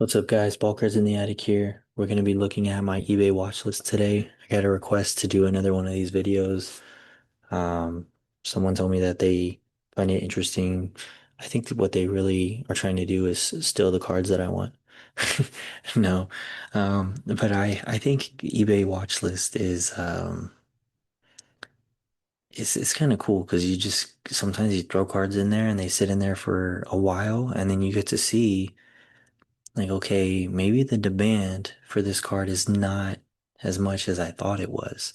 What's up, guys? Bulkers in the attic here. We're going to be looking at my eBay watch list today. I got a request to do another one of these videos. Um, Someone told me that they find it interesting. I think that what they really are trying to do is steal the cards that I want. No, but I think eBay watch list is it's kind of cool because you just sometimes you throw cards in there and they sit in there for a while and then you get to see. Like, okay, maybe the demand for this card is not as much as I thought it was.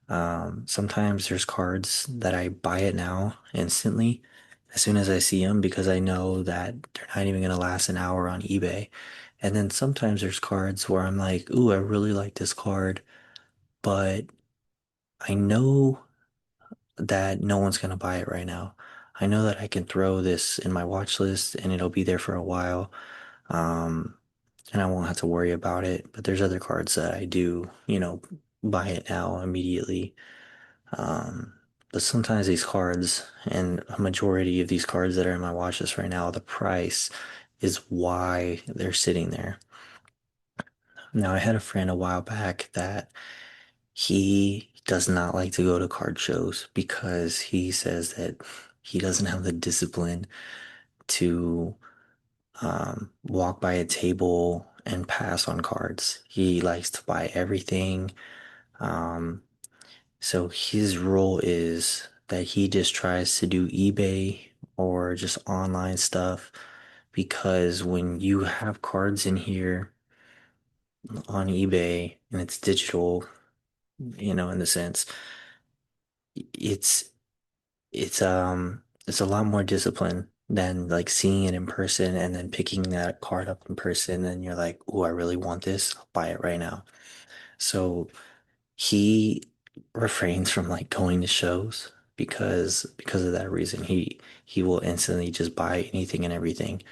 Sometimes there's cards that I buy it now instantly as soon as I see them because I know that they're not even going to last an hour on eBay. And then sometimes there's cards where I'm like, ooh, I really like this card, but I know that no one's going to buy it right now. I know that I can throw this in my watch list and it'll be there for a while. Um, and I won't have to worry about it. But there's other cards that I do, buy it now immediately. Um, but sometimes these cards, and a majority of these cards that are in my watch list right now, the price is why they're sitting there. Now, I had a friend a while back that he does not like to go to card shows because he says that he doesn't have the discipline to walk by a table and pass on cards. He likes to buy everything. Um, so his rule is that he just tries to do eBay or just online stuff because when you have cards in here on eBay and it's digital, in the sense, it's it's a lot more discipline than like seeing it in person and then picking that card up in person and you're like, oh, I really want this. I'll buy it right now. So he refrains from like going to shows because of that reason. He will instantly just buy anything and everything.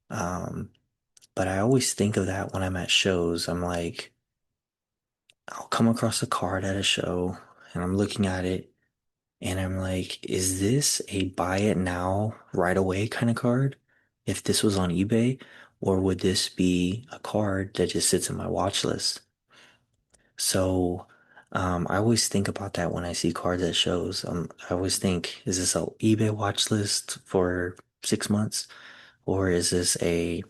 Um, but I always think of that when I'm at shows. I'm like, I'll come across a card at a show and I'm looking at it. And I'm like, is this a buy it now, right away kind of card? If this was on eBay, or would this be a card that just sits in my watch list? So, I always think about that when I see cards at shows. I always think, is this a eBay watch list for 6 months, or is this a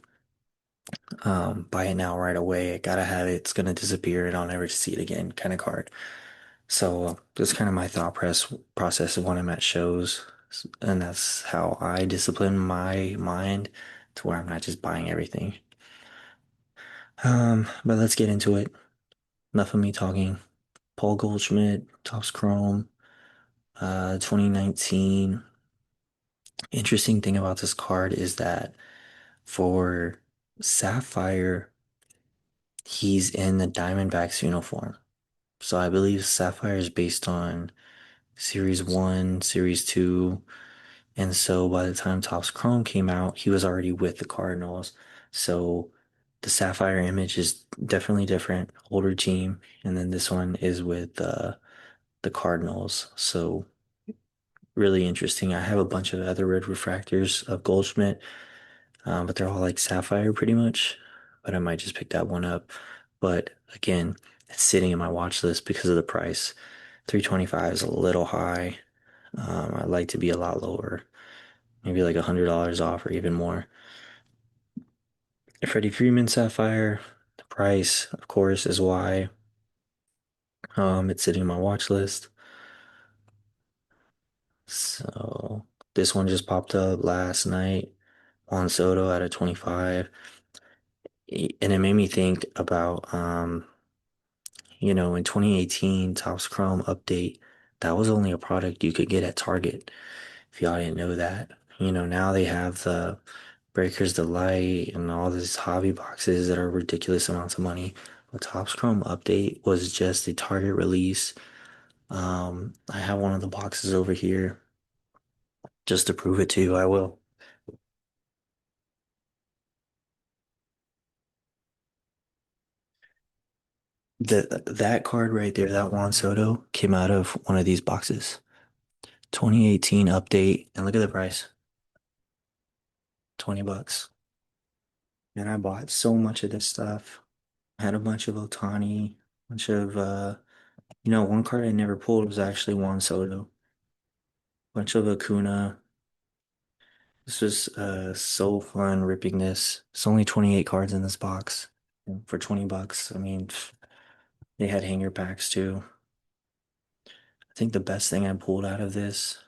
buy it now right away? I gotta have it. It's gonna disappear and I'll never see it again kind of card. So that's kind of my process when I'm at shows, and that's how I discipline my mind to where I'm not just buying everything. But let's get into it. Enough of me talking. Paul Goldschmidt, Topps Chrome, 2019. Interesting thing about this card is that for Sapphire, he's in the Diamondbacks uniform. So I believe Sapphire is based on Series 1, Series 2. And so by the time Topps Chrome came out, he was already with the Cardinals. So the Sapphire image is definitely different, older team. And then this one is with the Cardinals. So really interesting. I have a bunch of other red refractors of Goldschmidt, but they're all like Sapphire pretty much. But I might just pick that one up. But again, it's sitting in my watch list because of the price. 325 is a little high. I'd like to be a lot lower, maybe like $100 off or even more. Freddie Freeman Sapphire, the price, of course, is why it's sitting on my watch list. So this one just popped up last night on Soto at a 25. And it made me think about in 2018, Topps Chrome update, that was only a product you could get at Target. If y'all didn't know that. Now they have the Breakers Delight and all these hobby boxes that are ridiculous amounts of money. But Topps Chrome Update was just a Target release. I have one of the boxes over here just to prove it to you. I will. That card right there, that Juan Soto, came out of one of these boxes. 2018 update, and look at the price. $20. And I bought so much of this stuff. I had a bunch of Otani, bunch of one card I never pulled was actually Juan Soto. Bunch of Acuna. This was so fun ripping this. It's only 28 cards in this box for 20 bucks. I mean, they had hanger packs too. I think the best thing I pulled out of this,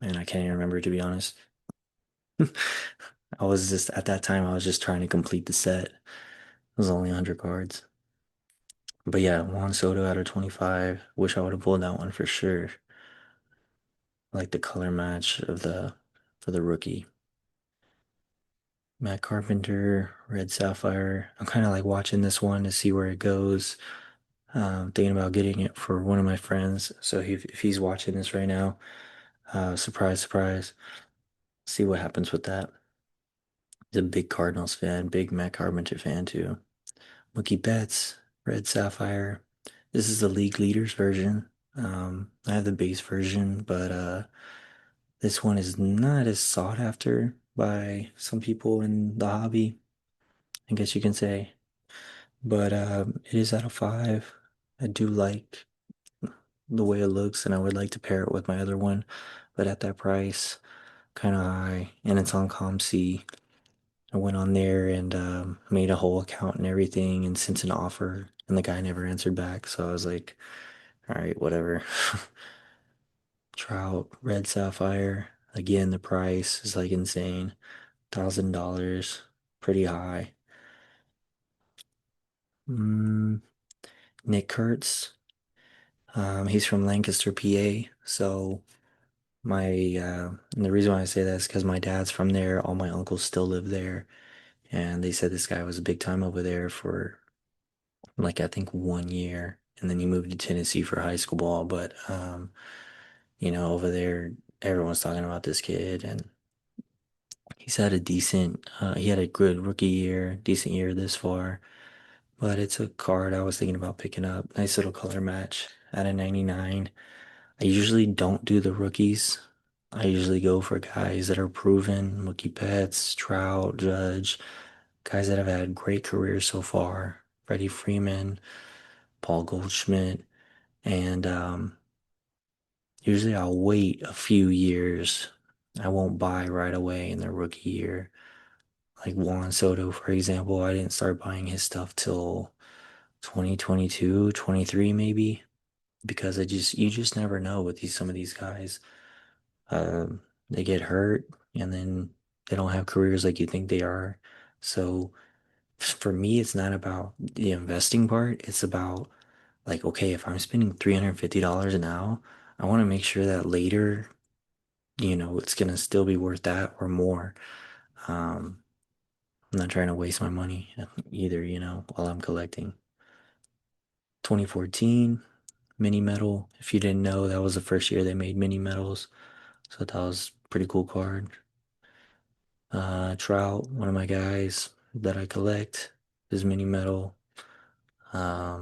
and I can't even remember to be honest. I was just at that time I was just trying to complete the set. It was only 100 cards. But yeah, Juan Soto out of 25. Wish I would have pulled that one for sure. Like the color match of the for the rookie. Matt Carpenter, Red Sapphire. I'm kind of like watching this one to see where it goes. Thinking about getting it for one of my friends. So if he's watching this right now, surprise, surprise. See what happens with that. He's a big Cardinals fan, big Matt Carpenter fan too. Mookie Betts, Red Sapphire. This is the league leaders version. I have the base version, but this one is not as sought after by some people in the hobby, I guess you can say. But it is out of five. I do like the way it looks, and I would like to pair it with my other one, but at that price, kind of high, and it's on ComC. I went on there and made a whole account and everything, and sent an offer, and the guy never answered back. So I was like, all right, whatever. Trout, Red Sapphire. Again, the price is like insane. $1,000, pretty high. Mm, Nick Kurtz. He's from Lancaster, PA. So and the reason why I say that is because my dad's from there. All my uncles still live there, and they said this guy was big time over there for like I think 1 year, and then he moved to Tennessee for high school ball. But over there, everyone's talking about this kid, and he had a good rookie year, decent year this far. But it's a card I was thinking about picking up. Nice little color match at a 99. I usually don't do the rookies. I usually go for guys that are proven, Mookie Betts, Trout, Judge, guys that have had great careers so far. Freddie Freeman, Paul Goldschmidt, and usually I'll wait a few years. I won't buy right away in their rookie year. Like Juan Soto, for example, I didn't start buying his stuff till 2022, 23 maybe, because you just never know with some of these guys. They get hurt and then they don't have careers like you think they are. So for me, it's not about the investing part. It's about like, okay, if I'm spending $350 now, I want to make sure that later, it's gonna still be worth that or more. Um, I'm not trying to waste my money either, while I'm collecting. 2014 mini metal. If you didn't know, that was the first year they made mini metals. So that was a pretty cool card. Trout, one of my guys that I collect, is mini metal. I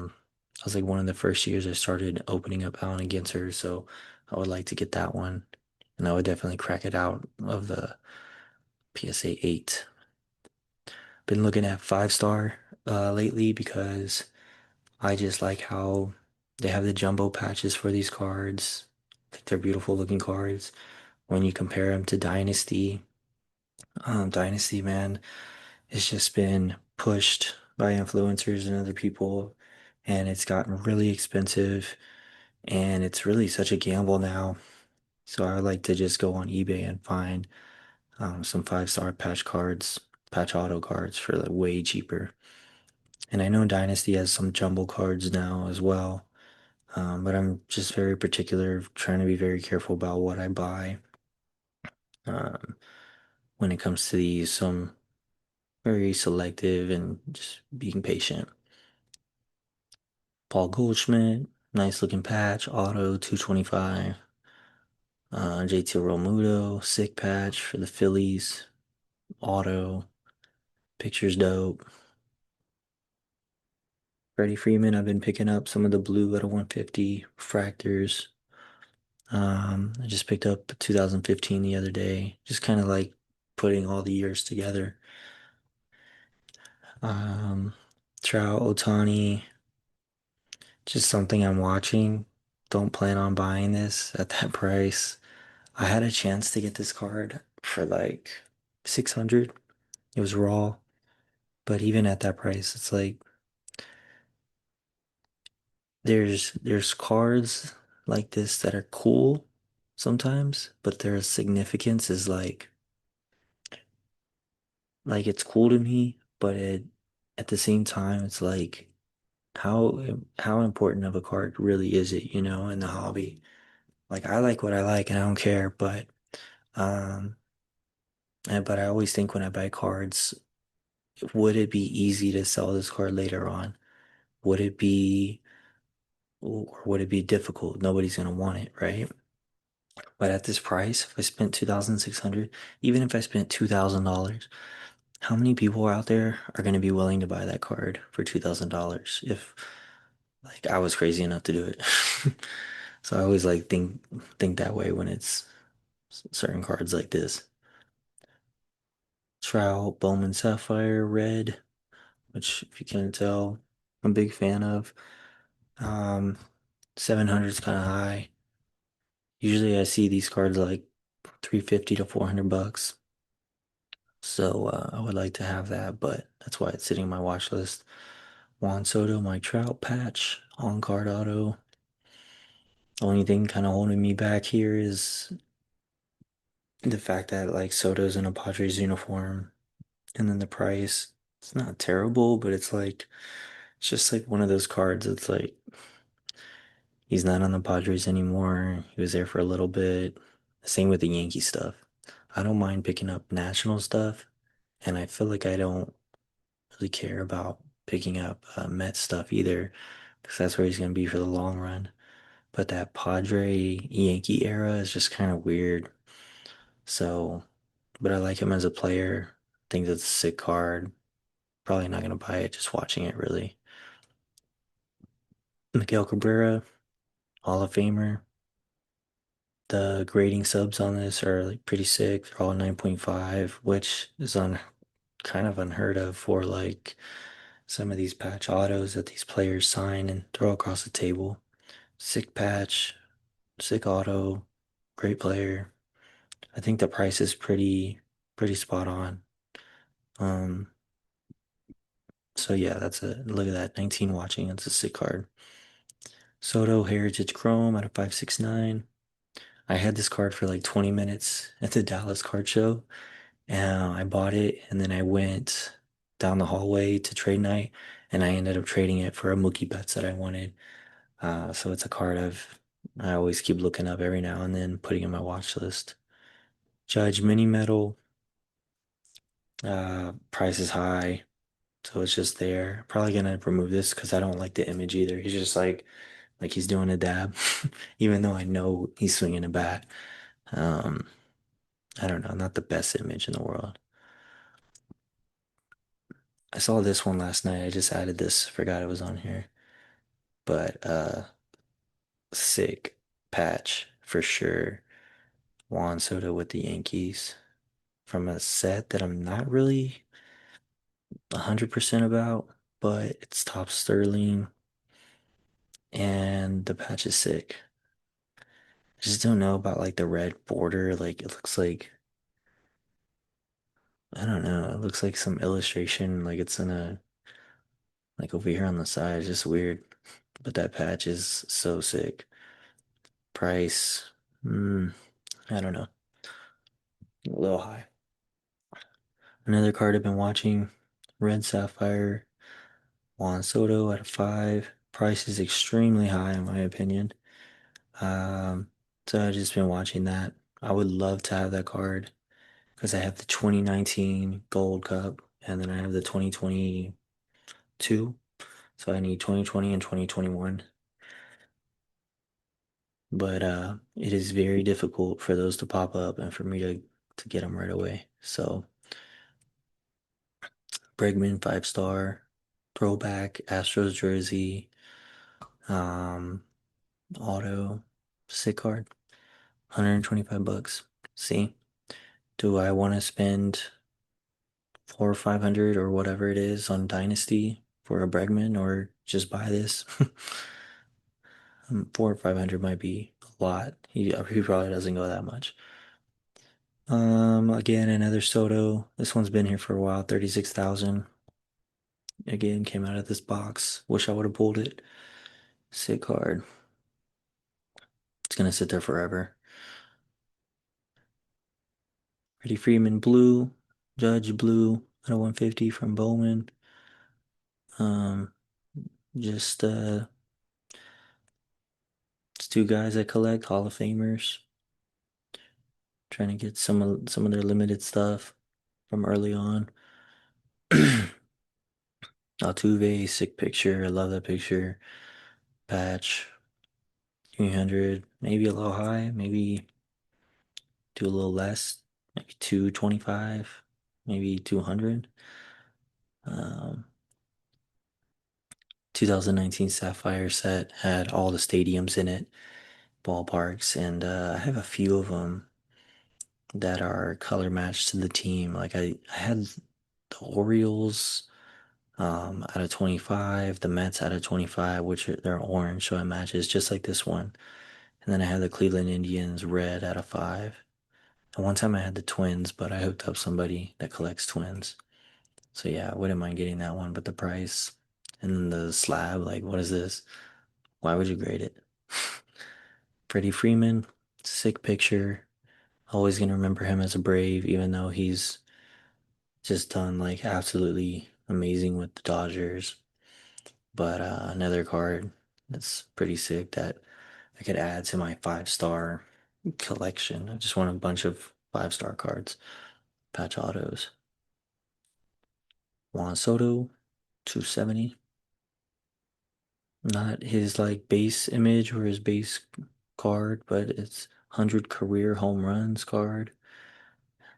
was like one of the first years I started opening up Allen against her, so I would like to get that one. And I would definitely crack it out of the PSA 8. Been looking at 5 star lately because I just like how they have the jumbo patches for these cards. I think they're beautiful looking cards. When you compare them to Dynasty, Dynasty, man, it's just been pushed by influencers and other people, and it's gotten really expensive, and it's really such a gamble now. So I like to just go on eBay and find some 5 star patch auto cards for like way cheaper. And I know Dynasty has some jumbo cards now as well, but I'm just very particular, trying to be very careful about what I buy um, when it comes to these. So I'm very selective and just being patient. Paul Goldschmidt, nice looking patch, auto 225. JT Realmuto, sick patch for the Phillies, auto, picture's dope. Freddie Freeman, I've been picking up some of the blue at a 150 fractors. I just picked up 2015 the other day. Just kind of like putting all the years together. Um, Trout, Otani, just something I'm watching. Don't plan on buying this at that price. I had a chance to get this card for like 600. It was raw, but even at that price, it's like there's cards like this that are cool sometimes, but their significance is like it's cool to me, but it at the same time it's like how important of a card really is it, in the hobby? Like I like what I like and I don't care, um but I always think when I buy cards, would it be easy to sell this card later on? Would it be or would it be difficult? Nobody's gonna want it, right? But at this price, if I spent 2,600, even if I spent $2,000, how many people out there are gonna be willing to buy that card for $2,000 if like I was crazy enough to do it? So I always like think that way when it's certain cards like this. Trout, Bowman Sapphire, Red, which if you can't tell, I'm a big fan of. Um, 700 is kind of high. Usually I see these cards like 350 to 400 bucks. So I would like to have that, but that's why it's sitting on my watch list. Juan Soto, my Trout patch, on card auto. Only thing kind of holding me back here is the fact that like Soto's in a Padres uniform and then the price. It's not terrible, but it's just like one of those cards. It's like he's not on the Padres anymore. He was there for a little bit. Same with the Yankee stuff. I don't mind picking up national stuff, and I feel like I don't really care about picking up Met stuff either, because that's where he's going to be for the long run. But that Padre Yankee era is just kind of weird. So, but I like him as a player. Think that's a sick card. Probably not going to buy it, just watching it really. Miguel Cabrera, Hall of Famer. The grading subs on this are like pretty sick. They're all 9.5, which is on kind of unheard of for like some of these patch autos that these players sign and throw across the table. Sick patch, sick auto, great player. I think the price is pretty spot on. Um, so yeah, that's a look at that 19 watching. That's a sick card. Soto Heritage Chrome out of 569. I had this card for like 20 minutes at the Dallas card show. And I bought it and then I went down the hallway to trade night and I ended up trading it for a Mookie Betts that I wanted. So it's a card I always keep looking up every now and then, putting in my watch list. Judge Mini Metal, price is high, so it's just there. Probably gonna remove this because I don't like the image either. He's just like he's doing a dab, even though I know he's swinging a bat. Um, I don't know, not the best image in the world. I saw this one last night. I just added this, forgot it was on here. But sick patch for sure. Juan Soto with the Yankees from a set that I'm not really 100% about, but it's top Sterling and the patch is sick. I just don't know about like the red border. Like it looks like, I don't know, it looks like some illustration, like it's in a, like over here on the side. It's just weird. But that patch is so sick. Price, mm, I don't know, a little high. Another card I've been watching, Red Sapphire, Juan Soto at a 5. Price is extremely high in my opinion. Um, so I've just been watching that. I would love to have that card because I have the 2019 Gold Cup and then I have the 2022. So I need 2020 and 2021. But it is very difficult for those to pop up and for me to get them right away. So Bregman 5 star, throwback Astros jersey, um, auto, sick card, 125 bucks. See? Do I want to spend 400 or 500 or whatever it is on Dynasty for a Bregman or just buy this? 400 or 500 might be a lot. He probably doesn't go that much. Again, another Soto. This one's been here for a while, 36,000. Again, came out of this box. Wish I would have pulled it. Sick card. It's gonna sit there forever. Freddie Freeman blue, Judge blue at a 150 from Bowman. Um, just it's two guys I collect, Hall of Famers. Trying to get some of their limited stuff from early on. Altuve, sick picture. I love that picture. Patch, 300, maybe a little high, maybe do a little less, maybe 225, maybe 200. Um, 2019 Sapphire set had all the stadiums in it, ballparks, and I have a few of them that are color matched to the team. Like I had the Orioles out of 25, the Mets out of 25, which they're orange, so it matches just like this one. And then I had the Cleveland Indians red out of 5. And one time I had the Twins, but I hooked up somebody that collects Twins. So yeah, I wouldn't mind getting that one, but the price and then the slab, like what is this? Why would you grade it? Freddie Freeman, sick picture. Always gonna remember him as a Brave, even though he's just done like absolutely amazing with the Dodgers. But another card that's pretty sick that I could add to my 5-star collection. I just want a bunch of 5-star cards, patch autos. Juan Soto, 270. Not his like base image or his base card, but it's 100 career home runs card.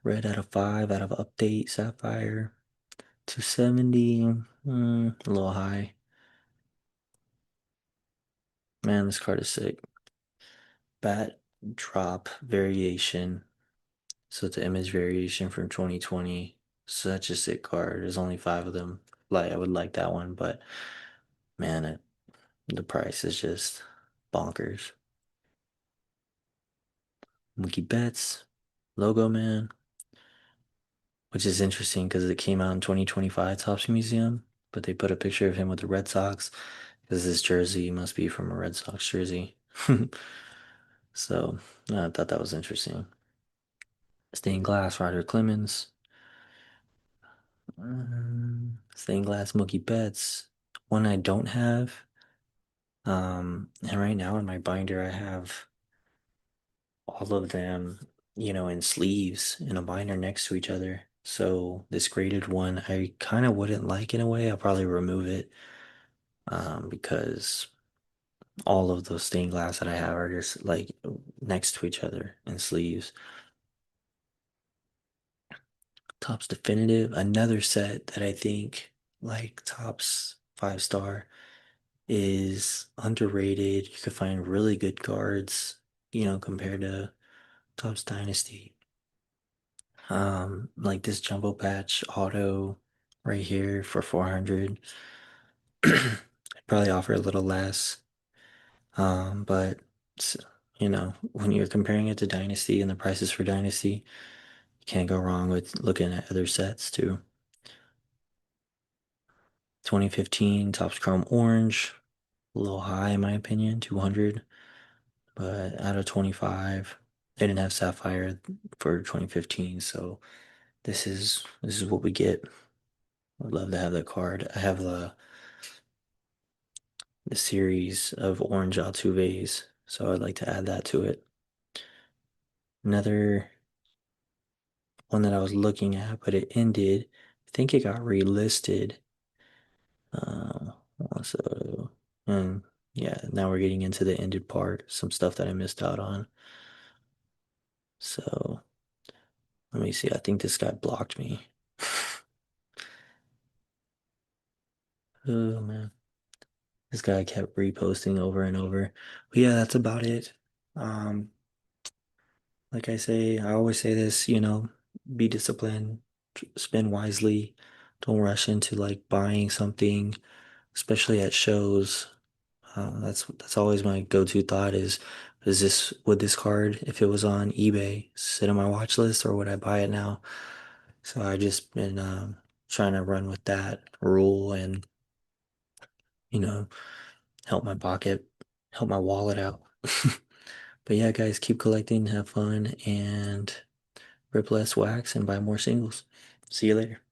Red out of 5 out of update Sapphire. 270, a little high. Man, this card is sick. Bat drop variation. So it's an image variation from 2020. Such a sick card. There's only 5 of them. Like I would like that one, but man, the price is just bonkers. Mookie Betts, Logo Man, which is interesting because it came out in 2025 Topps Museum, but they put a picture of him with the Red Sox because this jersey must be from a Red Sox jersey. So I thought that was interesting. Stained glass, Roger Clemens. Stained glass, Mookie Betts. One I don't have. And right now in my binder, I have all of them, in sleeves in a binder next to each other. So this graded one, I kind of wouldn't like in a way. I'll probably remove it because all of those stained glass that I have are just like next to each other in sleeves. Topps Definitive, another set that I think like Topps 5-star is underrated. You could find really good cards, compared to Topps Dynasty. Like this jumbo patch auto right here for 400. I'd probably offer a little less. But when you're comparing it to Dynasty and the prices for Dynasty, you can't go wrong with looking at other sets too. 2015 Topps Chrome Orange, a little high in my opinion, 200, but out of 25, they didn't have Sapphire for 2015, so this is what we get. I'd love to have that card. I have the series of orange Altuves, so I'd like to add that to it. Another one that I was looking at, but it ended. I think it got relisted. Uh, so, and yeah, now we're getting into the ended part, some stuff that I missed out on. So let me see. I think this guy blocked me. Oh man, this guy kept reposting over and over. But yeah, that's about it. Um, like I always say this, be disciplined, spend wisely. Don't rush into like buying something, especially at shows. That's always my go-to thought is this would this card, if it was on eBay, sit on my watch list or would I buy it now? So I just been trying to run with that rule and you know help my pocket, help my wallet out. But yeah, guys, keep collecting, have fun, and rip less wax and buy more singles. See you later.